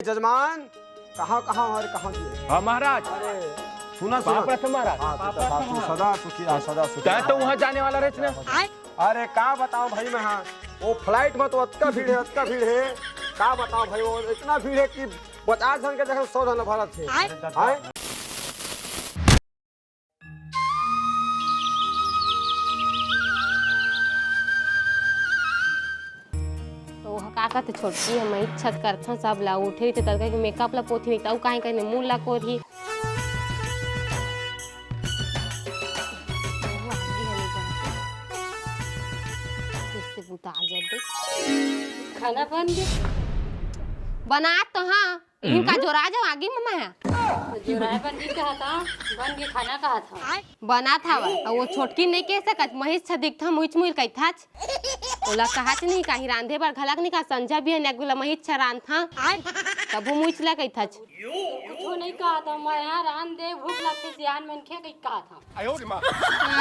जजमान कहाँ कहाँ दिए? हाँ महाराज। अरे सुना महाराज। सदा सुखी तो वहाँ जाने वाला रहे ना। अरे का बताओ भाई मैं हाँ वो फ्लाइट में तो अतका भीड़ है का बताओ भाई वो इतना भीड़ है कि 50 जन के जगह 100 जन भारत थे। काका तो छोटकी है मैं इच्छा करथा सब ला उठे थे तड़का के मेकअप ला पोथी नहीं ताऊ काहे कहने मुंह ला कोरी इससे बुता जा दे खाना बन गया बना तो हाँ इनका जो राजा आगे मम्मा है जो राय बन गई कहा था बन गया खाना कहा था बना था वो छोटकी नहीं कह सकत महेश छ दिखथा मुइच मुइल कई था ओला कहत नहीं काहे रांधे बर घलक नहीं का संजा भी है नेगुला महेश छ रांध था तब मुइच ला कई था कुछ नहीं कहा था मैं यहाँ रान दे भूख लगती सियान में खे कई कहा था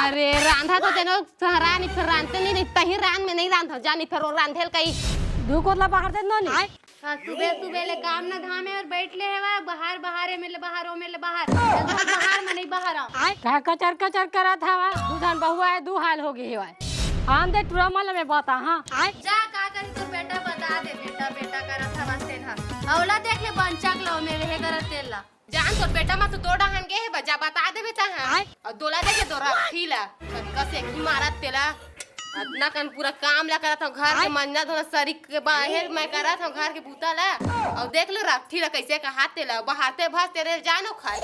अरे रांधा तो तेनो सहरा नहीं फिर रांधते नहीं तही रान में नहीं रांधा जानी फिर वो रांधेल कई दू कोतला बाहर दे नो नहीं सुबह ले काम ना धामे और बैठ ले है बाहर बाहर में बाहर बाहर में नहीं बाहर कहा कचर कचर करा था वा दूधन बहुआ है दू हाल हो गई है आन दे ट्रमल में बता हां जा का करी तू बेटा बता दे बेटा करा था वास्ते ना औला देख ले बंचक लो मेरे है करा तेल ला जान तो बेटा मा तो तोड़ा हन गे है बजा बता दे बेटा हां और दोला देखे दोरा खीला कसे की मारत तेला अपना कन पूरा काम ला करा था घर के मंजा धोना सरी के बाहर मैं करा था घर के बूता ला और देख लो राठी ला कैसे का हाथ तेला बहाते भस तेरे जानो खाए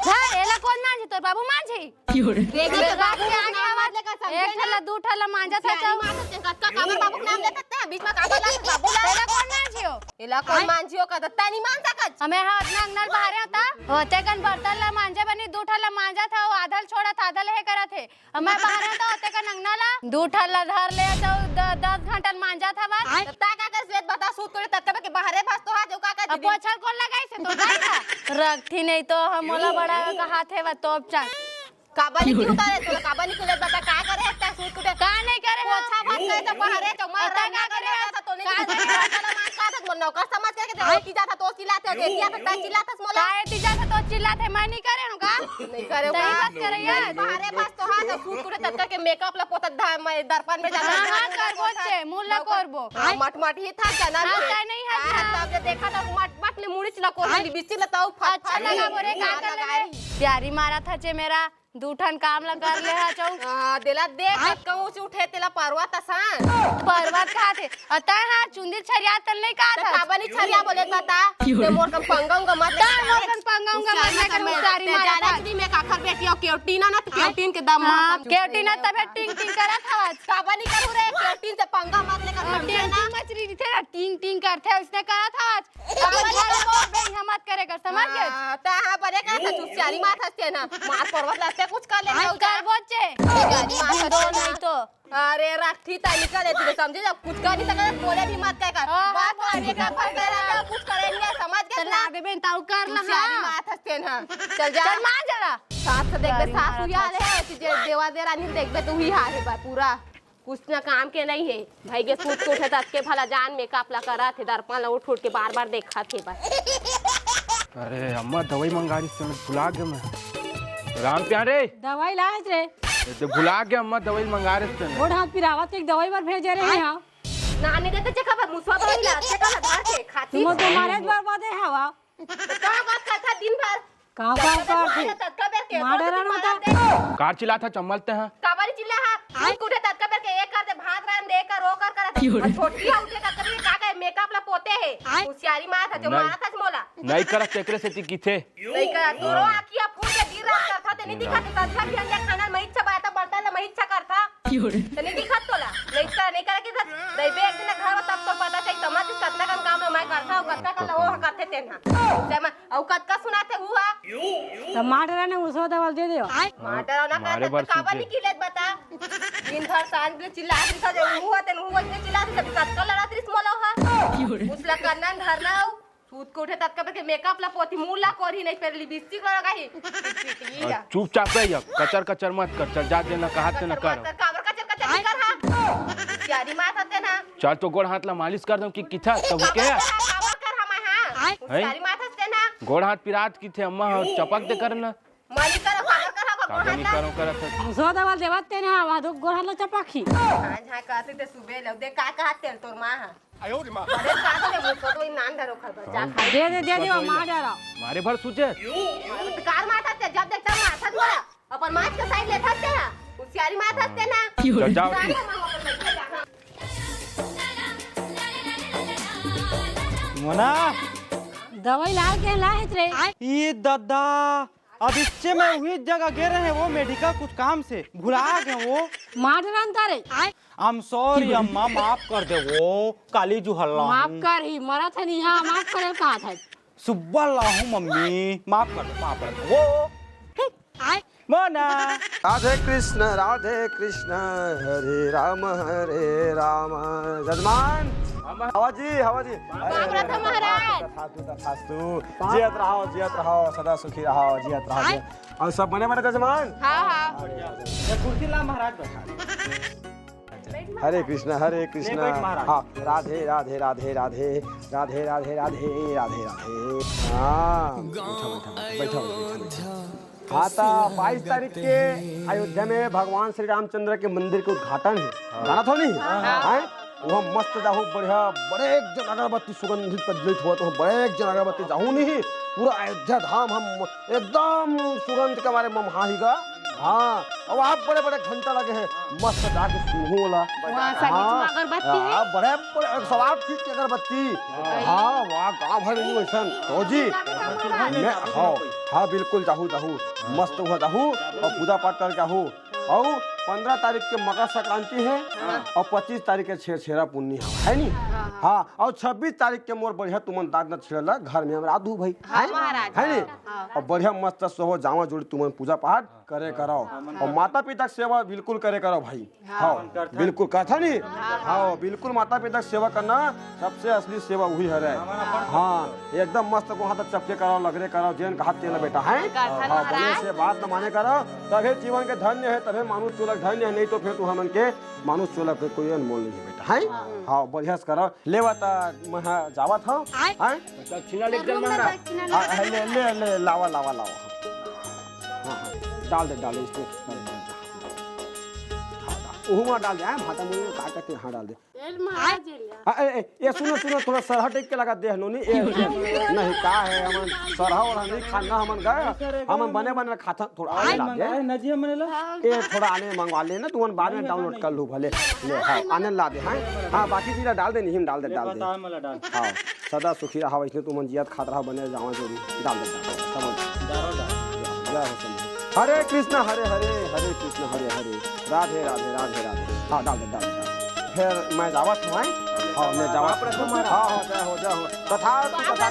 हां एला कौन मांझी तोर बाबू मांझी देख ले बाबू के आगे आवाज लेकर समझे एक ठला दू ठला मांझा था चल कक्का काबर बाबू नाम ले सकते हैं बीच में काबर ला बाबू ला एला कौन मांझियो एला कौन मांझियो का दत्ता नहीं मान सकत हमें हाथ ना अंगनल बाहर होता होते कन बर्तन ला मांझा बनी दू ठला मांझा था वो आधल छोड़ा था आधल है करा थे हमें बाहर होता होते कन अंगनला दू ठला धर ले तो 10 घंटा मांझा था बस ता का स्वेत बता सूत करे तत्ते के बाहरे भास तो हा जो का अब पोछल कौन लगाई से तो दाई था रखती नहीं तो हमोला बड़ा का हाथ है व तोप चल काबाली क्यों करे तो काबाली को ले बता का करे ता सूत करे का नहीं करे पोछा भात करे तो बाहरे तो मैं का करे तो नहीं का था नौकर समझ के दे की जाता तो चिल्लाते दे दिया तो चिल्लाता मोला काहे ती जाता तो चिल्लाते मैं नहीं करे हूं का नहीं करे नहीं बस करे यार बाहरे भास तो हा तो सूत करे तत्ते के मेकअप ला पोता मैं दर्पण में जाता हां करबो छे मुल्ला करबो मट मट ही था जना का नहीं है तब देखा था मट मट ने मुड़ी चला को बिस्ती लताऊ अच्छा लगा बोरे का कर प्यारी मारा था चे मेरा दूठन काम ला कर ले हा चौ हां देला देख कहूं से उठे तेला परवा तसा पर्वत का थे अता हां चुंदी छरिया तल नहीं का था काबनी छरिया बोले बता ते मोर कम पंगाऊंगा मत मोर कम पंगाऊंगा मैं कर प्यारी मारा था जाने मैं काखर बेटी और केवटीना ना तो केवटीन के दम केवटीना तबे टिंग टिंग करा था काबनी करू रे केवटीन से पंगा मत लेकर समझे ना मछली थे टिंग टिंग करते उसने कहा था काबनी हम मत करे कर समझ गए ता हां बरे का तू चारी माथ हस्ते ना मार पर्वत लाते कुछ कर ले कर बोचे दो नहीं तो अरे राठी ताली का देती है समझे जब कुछ कर नहीं सकता बोले भी मत कर बात आगे का पर कर कुछ करेंगे समझ के चला दे बेन ताऊ कर ला चारी माथ हस्ते ना चल जा चल मान जरा साथ देख बे सास हुई हाल है कि देवा दे रानी देख बे तू ही हाल है बा पूरा कुछ ना काम के नहीं है भाई के सूट उठे तक के भला जान मेकअप ला करा थे दर्पण ला उठ के बार-बार देखा थे बस अरे अम्मा दवाई मंगा रही थी भुला गया मैं राम प्यारे दवाई लाए रे तो भुला गया अम्मा दवाई मंगा रहे थे और हाथ पिरावत एक दवाई पर भेजे रहे हैं नानी देते चेक पर मुसवा दवाई ला चेक ला धार के खाती तुम तो मारे बर्बाद है हवा का बात करता दिन भर का करते माडरा होता कार चिल्ला था चमलते हैं काबारी चिल्ला हा आई कुठे तक कर के एक कर दे भात रान दे कर रो कर और छोटी उठे तक कर का का मेकअप ला पोते है होशियारी मार था जो मारा था मोला नहीं करा चेकरे से ती किथे नहीं कर तोरो आखिया फूल के गिर रहा करता ते नहीं दिखाते तंजा भी अंजा खाना मैं इच्छा बाता बढ़ता ना मैं इच्छा करता ते नहीं दिखत तोला नहीं कर के दे बे एक दिन घर तब तो पता चल समझ कितना काम मैं करता हूं कतना का वो करते थे ना मैं औ कत का सुनाते हुआ तो माडरा ने उसो दवाई दे दियो माडरा ना कर काबा निकले बता दिन भर सांझ में चिल्ला रही था जो हुआ ते हुआ ने चिल्ला रही था कत का लड़ा त्रिस मोला हा उसला करना धरना सूत को उठे तक के मेकअप ला पोती मुला कोरी नहीं पर लिपस्टिक लगा ही चुपचाप रह कचर कचर मत कर चल जा देना कहा ते ना कर काबर कचर कचर कर हा यारी माथ आते ना चल तो गोड़ हाथ ला मालिश कर दूं कि किथा तब के काबर कर हम हां सारी माथा से ना गोड़ हाथ पिरात की थे अम्मा चपक दे करना मालिक का पागल करा को कागनी हाथ करो करत मुसो दवा देवत ते ना वादो गोरहलो चपखी हां झां कहते ते सुबह ले दे का तेल तोर मां है आयो रे मां अरे का तो मुझको तो नान धरो खा जा दे दे मार डालो मारे भर सूचे कार माथा से जब देखता माथा बोला अपन माछ का साइड लेता से ना उसियारी माथा से ना जाओ मोना दवाई ला के लाहित रे ये दादा अब इससे मैं वही जगह गए रहे वो मेडिकल कुछ काम से भुला गए वो मार डालन तारे आई एम सॉरी अम्मा माफ कर दे वो काली जो हल्ला माफ कर ही मरा था नहीं हां माफ करे कहा था सुब्बा लाहू मम्मी माफ कर दे वो आई मोना राधे कृष्ण हरे राम जजमान हवा जी रथा महाराज जियत रहो सदा सुखी रहो जियत रहो और सब बने बने जजमान हां हां कुर्सी ला महाराज बैठा हरे कृष्ण नहीं, बैठ महाराज। हाँ राधे हाँ बैठो हाँ तो 22 तारीख के अयोध्या में भगवान श्री रामचंद्र के मंदिर के उद्घाटन है जाना था नहीं हैं वहाँ मस्त जाहू बढ़िया बड़े एक जन अगरबत्ती सुगंधित प्रज्वलित हुआ तो बड़े एक जन अगरबत्ती जाहू नहीं पूरा अयोध्या धाम हम एकदम सुगंध के हमारे ममहाहीगा हाँ अब आप बड़े बड़े घंटा लगे हैं मस्त जाके सुनहू वाला अगरबत्ती है बड़े 108 फीट की अगरबत्ती हाँ वाह गाँव भर में ऐसा तो जी मैं हाँ बिल्कुल जाहू मस्त हुआ जाहू और पूजा पाठ कर जाहू और 15 तारीख के मकर संक्रांति है और 25 तारीख के छेड़ा पुन्नी है नी हाँ और 26 तारीख के मोर बढ़िया तुमन दाग न छेड़ला घर में हमरा आदू भाई है नी और बढ़िया मस्त सोहो जावा जोड़ी तुमन पूजा पाठ करे करो और माता पिता की सेवा बिल्कुल करे करो भाई हाँ बिल्कुल कथा नहीं हाँ बिल्कुल माता पिता की सेवा करना सबसे असली सेवा वही है रे हाँ एकदम मस्त को हाथ चपके करो लगरे करो जेन का हाथ तेला बेटा है हाँ बने से बात न माने करो तभी जीवन के धन्य है तभी मानुष चोलक धन्य है नहीं तो फिर तू हमन के मानुष चोलक के कोई अनमोल नहीं है बेटा है हाँ बढ़िया से करो लेवा ता महा जावा था हैं दक्षिणा लेके चल महाराज ले लावा हाँ डाल दे इसको उहुमा डाल दे भाटा मुझे का कहते हाँ डाल दे ये सुनो थोड़ा सरहा टेक के लगा दे नोनी नहीं का है हमन सरहा वाला नहीं खाना हमन गए हमन बने खाता थोड़ा आने ला दे नजी हमने ला ये थोड़ा आने मंगवा ले ना तुमन बाद में डाउनलोड कर लू भले ले हाँ आने ला दे हाँ बाकी चीज डाल दे नहीं डाल दे हाँ सदा सुखी रहा वैसे तुमन जियत खात रहा बने जावा जोड़ी डाल दे समझ हरे कृष्ण हरे कृष्ण हरे राधे हाँ डाल दे फिर मैं जावत हूँ हाँ मैं जावत हाँ जय हो तथा सदा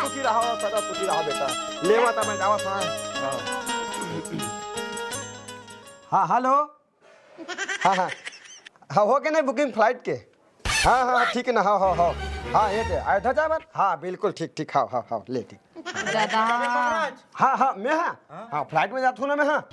सुखी रहो बेटा लेवा था मैं जावत हूँ हाँ हेलो हाँ हो के नहीं बुकिंग फ्लाइट के हाँ ठीक है ना हाँ ये थे अयोध्या जावर हाँ बिल्कुल ठीक हाँ ले ठीक हाँ मैं हाँ फ्लाइट में जाता हूँ ना मैं हाँ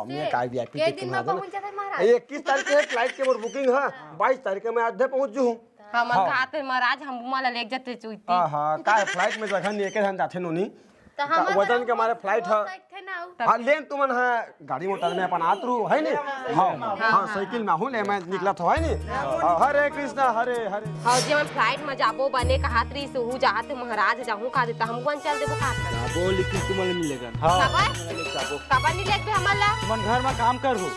मैं काय VIP टिकट में 21 तारीख के फ्लाइट के मोर बुकिंग है 22 तारीख के मैं अयोध्या पहुँच जूँ हम खाते महाराज हम माला लेके जाते चुईती हाँ का फ्लाइट में जगह नहीं एक जन जाते नोनी वजन के हमारे फ्लाइट है हाँ लेन तुमन है गाड़ी मोटर में अपन आतरू है नी हाँ साइकिल में हूँ ले मैं निकला था है नी हरे कृष्णा हरे हाँ जी हम फ्लाइट में जाबो बने कहात रही से हूँ जाते महाराज जाहूँ का देता हमको चल देबो का वो लेकिन तुम्हारे मिलेगा कबा नहीं लेके हमला तुमन घर में काम कर हो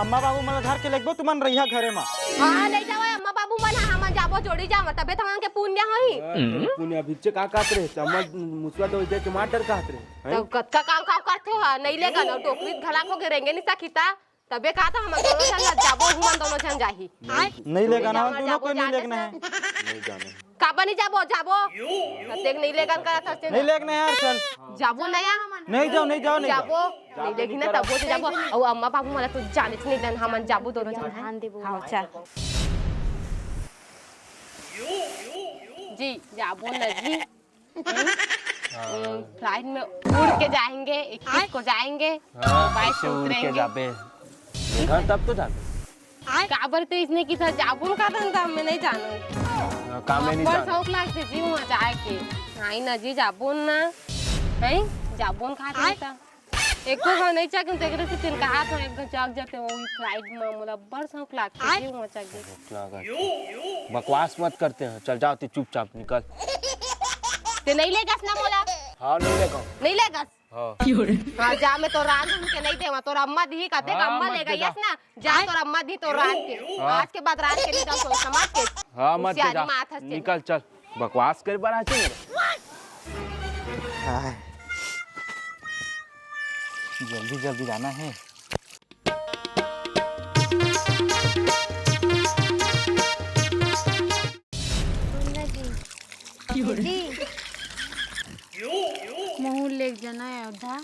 अम्मा बाबू मन घर के लेगबो तुमन रहिया घरे में हां ले जाओ अम्मा बाबू मन हम जाबो जोड़ी जाव तबे तमन के पुण्य होई पुण्य भिचे का कात रे चम्मच मुसवा दो दे टमाटर कात रे तो कतका काम करते हो नहीं लेगा ना टोकरी घला को के रेंगे नहीं सकीता तबे का था हम दोनों जन जाबो हुमन दोनों जन जाही नहीं लेगा ना दोनों को नहीं लेना है नहीं जाने काबा नहीं जाबो ततेक नहीं लेगन का था नहीं लेना यार चल जाबो नया नहीं जाओ जाबो नहीं लेगी ना तब वो जाबो और अम्मा बाबू मला तो जाने नहीं देन हमन जाबो दोनों जन ध्यान देबो हां चल जी जाबो ना जी फ्लाइट में उड़ के जाएंगे 21 को जाएंगे 22 को उतरेंगे घर तब तो जाते काबर तो इसने की था जाबुन का धंधा मैं नहीं जानू काम में नहीं बड़ जाना शौक लागते जी वहाँ जाए के आई ना जी जाबोन ना है जाबोन खाते था एको घर नहीं चाहे तो एकरे से तिल कहा तो एक जग जाते वो फ्लाइट में मोला बड़ शौक लागते जी वहाँ जाके बकवास मत करते हैं चल जाओ चुपचाप निकल ते नहीं लेगा ना मोला हाँ नहीं लेगा नहीं लेगा हाँ हाँ जा मैं तो रात के नहीं देवा तो अम्मा दी कहते हाँ, अम्मा मत लेगा दे यस ना जा तो अम्मा दी तो रात के आज के बाद रात के नहीं जाओ तो समाज के हाँ मत उससे जा आदमी माथा से निकल चल बकवास कर बना चाहिए जल्दी जल्दी जाना है। महू लेक जाना है अयोध्या।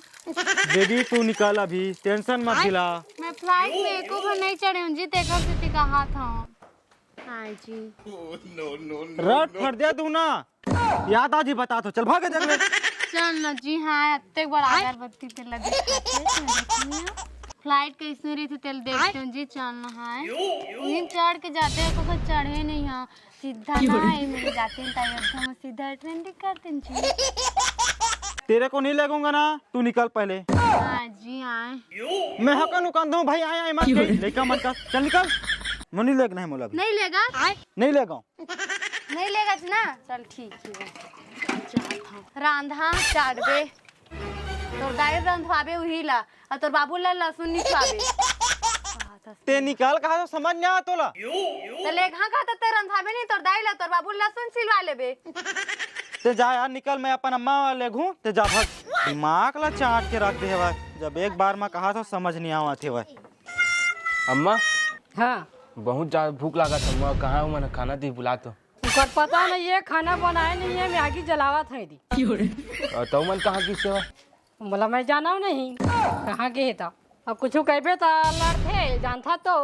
बेबी तू निकल अभी, टेंशन मत दिला। मैं फ्लाइट में एको बार नहीं चढ़ी हूँ जी, तेकर से का हाथ हूँ। हाँ जी। रट फट दे तू ना, याद आज ही बता तो चल भागे जंगल। चल ना जी हाँ, अत्ते बार अगरबत्ती तेल देखनी फ्लाइट कैसे रही थी तेल देखते हूँ जी। चल ना है वहीं चढ़ के जाते हैं, कभी चढ़े नहीं हाँ, सीधा ना है मेरे जाते हैं अयोध्या में सीधा ट्रेन करते हैं जी। तेरे को नहीं लगूंगा ना, तू निकल पहले। हाँ जी आए मैं हका नुकान दूं भाई, आए मत लेका मत कर, चल निकल। मनी लेगना है मोला भी। नहीं लेगा नहीं लेगा नहीं लेगा ना, चल ठीक है। रांधा चाड़बे तोर दाई रंधवाबे उहिला और तोर बाबू ला लहसुन निचवाबे। ते निकाल कहा तो समझ नहीं आ तोला। तो लेखा का तो ते रंधवाबे नहीं, तोर दाई ला तोर बाबू लहसुन सिलवा लेबे। ते जा यार निकल, मैं अपन अम्मा ले घूं ते जा भाग। दिमाग ला चाट के रख दे भाई, जब एक बार मैं कहा तो समझ नहीं आवा थे भाई। अम्मा हाँ बहुत ज्यादा भूख लगा था, मैं कहाँ हूँ, मैंने खाना दी बुला तो उनका पता नहीं है, खाना बनाए नहीं है, मैगी जलावा था दी। तो मन कहाँ की सेवा बोला मैं जाना नहीं कहाँ गए था, अब कुछ कहबे तो लड़ते जानता तो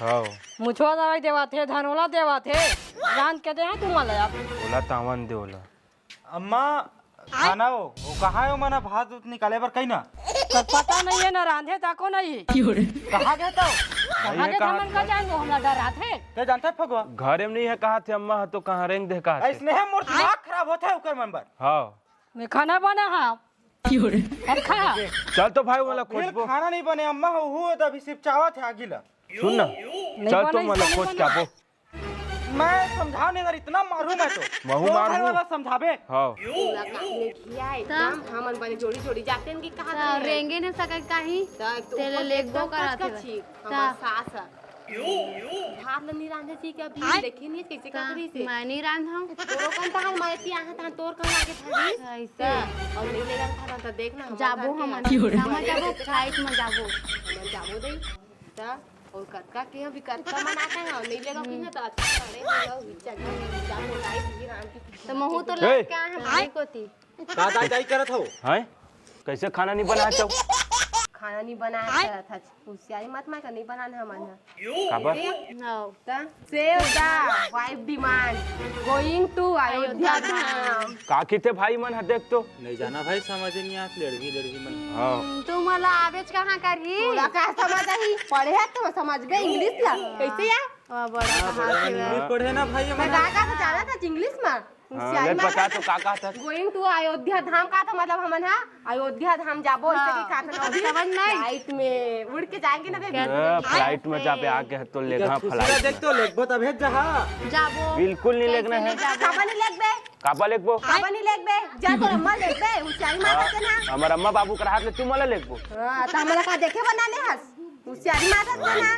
हाँ मुझो दवाई देवा थे, धनोला देवा थे, जान के दे हैं तुम्हारा आप बोला तावन दे बोला। अम्मा खाना हो वो कहाँ है, मैंने भात दूध निकाले पर कहीं ना पर पता नहीं है ना, रांधे ताको नहीं कहाँ गए तो कहाँ गए मन का जाएंगे, हमरा डर रहा थे। ते जानता है फगवा घरे में नहीं है कहा थे अम्मा, तो कहाँ रेंग दे कहा थे। इसने है मोर दिमाग खराब होता है उकर मेंबर। हाँ मैं खाना बना हाँ अब खा चल तो भाई वाला खोज फिर खाना नहीं बने अम्मा हो तो अभी सिर्फ चावत है आगिला। सुन ना चल तो वाला खोज क्या बो मैं समझा नहीं, इतना मारू मैं तो महू मारू वाला समझाबे। हाँ एकदम हमन बने जोड़ी जोड़ी जाते हैं कि कहां रेंगे ने सका काही तेले लेक दो कराते हमर सास भात ल निरांधे जी के अभी देखी नहीं कैसे कर रही से मैं नहीं रांधा तोरो कौन ता हमारे ती आहा ता तोर कहां आगे थी ऐसे और नहीं लेगा खाता तो देखना जाबो हम जाबो फ्लाइट में जाबो जाबो दे ता और कटका के अभी कटका मनाता है और नहीं लेगा कि ना तो अच्छा करे होगा विचार जाबो लाइट की राम की तो महू तो लग क्या है भाई कोती का दाई करत हो हैं कैसे खाना नहीं बना चाहो खाना नहीं बनाया था होशियारी मत मार नहीं बनाना हमारा काबर no save the wife demand going to Ayodhya Dham का थे भाई मन देख तो नहीं जाना भाई, समझ नहीं आत लड़की मन। हाँ तू मला आवेज कहां करही तोला का समझ आई पढ़े है तो समझ गए इंग्लिश ला कैसे यार बड़ा पढ़े ना भाई मैं का जाना था इंग्लिश में ले पता तो का था गोइंग टू अयोध्या धाम का था मतलब हमन हा अयोध्या धाम जाबो इससे की का था समझ नहीं फ्लाइट में उड़ के जाएंगे ना बेबी फ्लाइट में जाबे आके तो लेगा फ्लाइट देख तो लेखबो तब जहा जाबो बिल्कुल नहीं लेगना है काबा नहीं लेग बे काबा लेगबो काबा नहीं लेग बे जा तो अम्मा लेग बे होशियारी मारत है ना हमार अम्मा बाबू कर हाथ ले तू मला लेगबो हां तो हमरा का देखे बनाने हस होशियारी मारत है ना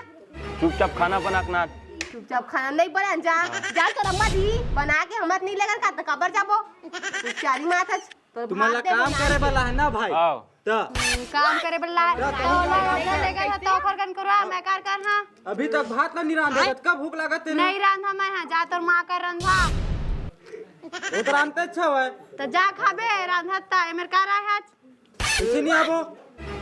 चुपचाप खाना बना के ना चुपचाप खाना नहीं बना जा तो अम्मा दी बना के हमत नहीं लेकर का कबर जाबो होशियारी मारत तो तुम्हारा काम करे वाला है ना भाई। आओ तो काम करे बल्ला तो लेगा तो ऑफर कन करवा मैं कर हां अभी तक भात ला नहीं रांधत, कब भूख लागत तेरे नहीं रांधा मैं हां जा तोर मां कर रंधा उतर आनते अच्छा है तो जा खाबे रांधता है मेरे का रहा है इसी नहीं आबो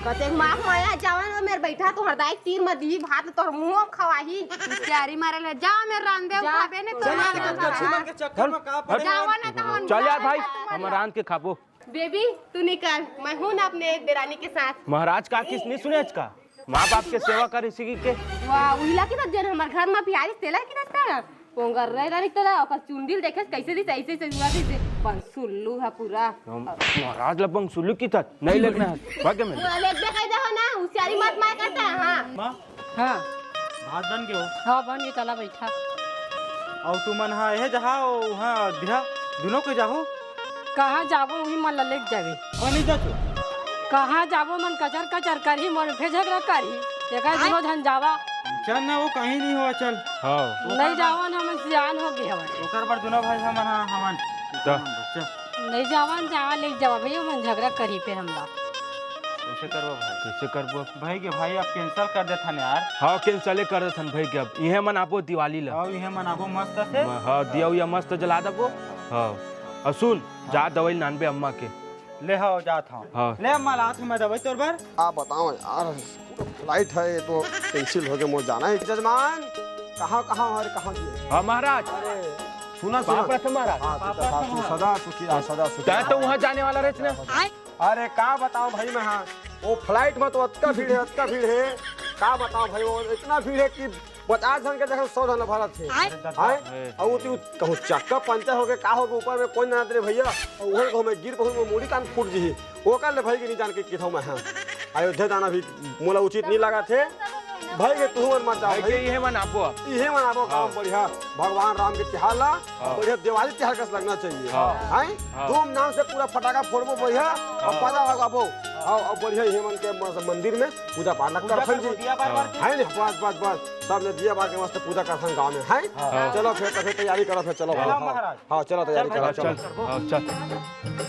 कते माख माया जावन और मेरे बैठा तो हरदाई तीर में दी भात तोर मुंह खवाही तैयारी मारे ले जा मेरे रांधे खाबे ने तो लक्ष्मण के चक्कर में का पड़े। जावा ना तो चल यार भाई हम रांध के खाबो। बेबी तू निकल मैं हूं ना अपने देरानी के साथ महाराज का किस नहीं सुने का माँ बाप के सेवा कर इसी के वाह उहिला की तो जन हमार घर में प्यारी तेला की रस्ता पोंगर रह रहा निकला ओकर चुंडिल देखे कैसे दिस ऐसे से जुड़ा दिस पण सुल्लू है पूरा महाराज लपंग सुल्लू की था नहीं लगना है भाग्य में लेक बे कह हो ना होशियारी मत मार करता है हां माँ हाँ भात बन गयो हाँ बन गई चला बैठा और तू मन हाँ यह जहाँ वहाँ दिहा दोनों को जाहो कहाँ जाबो वही मन ललेक जावे कौन जा तू कहाँ जाबो मन कचर कचर करी मन फिर झगड़ा करी देखा दोनों धन जावा चल ना वो कहीं नहीं हुआ चल हाँ नहीं जावन हम सियान हो गए हवन ओकर बार दोनों भाई हमन हाँ हमन तो बच्चा नहीं जावन जावा ले जावा भैया मन झगड़ा करी पे हमला कैसे करबो भाई कैसे करबो भाई के भाई आप कैंसिल कर देता ने यार हाँ कैंसले कर देथन भाई के अब इहे मनाबो दिवाली ला और यह मनाबो मस्त से हाँ दिया उया मस्त जला दबो हाँ और सुन जा दवाई नानबे अम्मा के ले आओ जात हूँ हाँ ले अम्मा लात में दवाई तोर बार आप बताओ यार फ्लाइट है ये तो कैंसिल हो गया मुझे जाना है जजमान कहाँ कहाँ और कहाँ की हाँ महाराज अरे सुना बाप रथ महाराज तू सदा सुखी रह सदा सुखी तै तो वहाँ जाने वाला रहे ना अरे का बताओ भाई मैं हाँ वो फ्लाइट में तो अतका भीड़ है का बताओ भाई वो इतना भीड़ है कि 50 जन के जगह 100 जन भरत थे हैं और वो कहूँ चक्का पंचर हो गए का हो गए ऊपर में कोई ना रे भैया और वही कहूँ मैं गिर कहूँ मैं मूड़ी कान फूट जी वो कर ले भाई के नहीं जान के किथों मैं हाँ अयोध्या जाना भी मोला उचित नहीं लगा थे भाई के तू मत जाओ भाई इहे मनाबो इहे मनाबो काम बढ़िया भगवान राम के त्योहार ला बढ़िया दिवाली त्योहार का लगना चाहिए हैं धूमधाम से पूरा फटाका फोड़बो बढ़िया और पता लगाबो और बढ़िया इहे मन के मंदिर में पूजा पाठ करथन जी है ने बस सब ने दिया बार के मस्त पूजा करथन गांव में है चलो फिर तैयारी करो फिर चलो हां चलो तैयारी करो चल चलो हाँ चल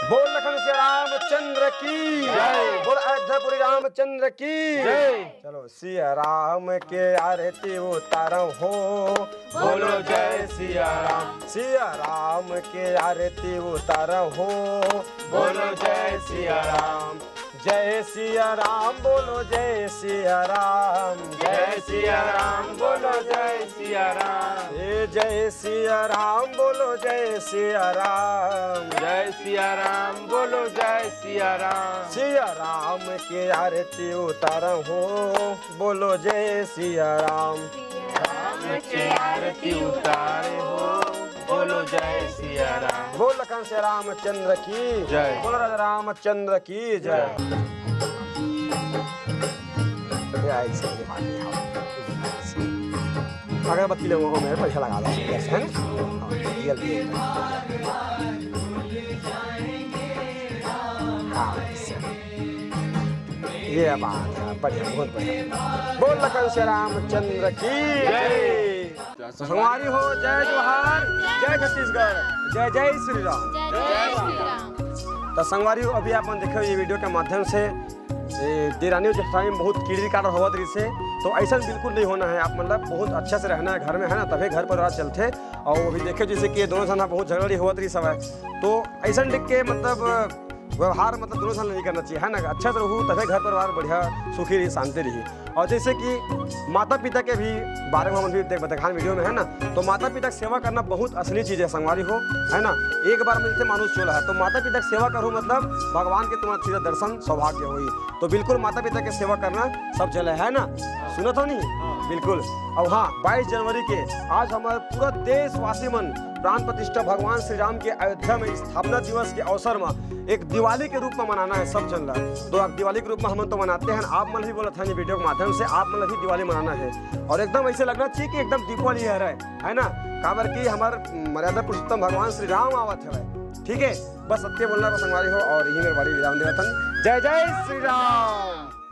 बोल लखन से रामचंद्र की जय बोल अयोध्यापुरी रामचंद्र की जय चलो सिया राम के आरती उतारो हो बोलो जय सिया राम सिया राम के आरती उतारो हो बोलो जय सिया राम जय सिया राम बोलो जय सिया राम जय सिया राम बोलो जय सिया राम जय सिया राम बोलो जय सिया राम जय सिया राम बोलो जय सिया राम सिया राम के आरती उतारो हो बोलो जय सिया राम के आरती उतारे हो बोलो जय सिया राम बोल लखन से रामचंद्र की जय। बोल राजा रामचंद्र की जय अगरबत्ती ले वो मेरे पैसा लगा दो है ये बात है बढ़िया बहुत बढ़िया बोल लखन से रामचंद्र की जय संगवारी हो जय जोहार जय छत्तीसगढ़ जय जय श्री राम जय श्री राम। तो संगवारी हो अभी आप देखो ये वीडियो के माध्यम से देरानी जेठानी बहुत कीड़ी काट होवत रही से तो ऐसा बिल्कुल नहीं होना है आप मतलब बहुत अच्छा से रहना है घर में है ना तभी घर परिवार चलते और अभी देखे जैसे कि दोनों जना बहुत झगड़ी होवत रही सब है तो ऐसा लिख के मतलब व्यवहार मतलब दोनों साल नहीं करना चाहिए है ना अच्छा से रहूँ तभी घर परिवार बढ़िया सुखी रही शांति रही और जैसे कि माता पिता के भी बारे में हम भी दिखान वीडियो में है ना तो माता पिता की सेवा करना बहुत असली चीज़ है संगवारी हो है ना एक बार में जैसे मानुष चोला है तो माता पिता की सेवा करो मतलब भगवान के तुम्हारा सीधा दर्शन सौभाग्य हुई तो बिल्कुल माता पिता की सेवा करना सब चले है ना सुना तो नहीं बिल्कुल और हाँ 22 जनवरी के आज हमारे पूरा देशवासी मन प्राण प्रतिष्ठा भगवान श्री राम के अयोध्या में स्थापना दिवस के अवसर में एक दिवाली के रूप में मनाना है सब चल रहा है तो आप दिवाली के रूप में हम तो मनाते हैं आप मन भी बोला था वीडियो के माध्यम से आप मन भी दिवाली मनाना है और एकदम ऐसे लगना चाहिए कि एकदम दीपावली है ना काबर की हमारे मर्यादा पुरुषोत्तम भगवान श्री राम आवत है ठीक है बस सत्य बोलना संगवारी हो और यही मेरे बड़ी विराम देवतन जय जय श्री राम।